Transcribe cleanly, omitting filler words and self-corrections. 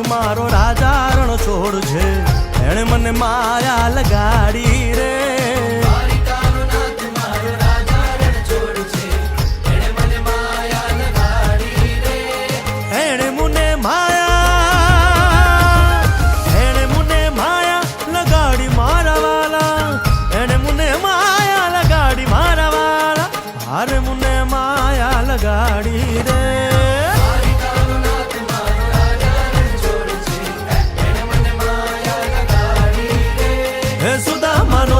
મારો રાજા રણ છોડ છે, એણે મને માયા લગાડી રે. એણે મને માયા લગાડી મારા વાલા, એણે મને માયા લગાડી મારા વાલા, હારે મને માયા લગાડી રે. સુદામાનો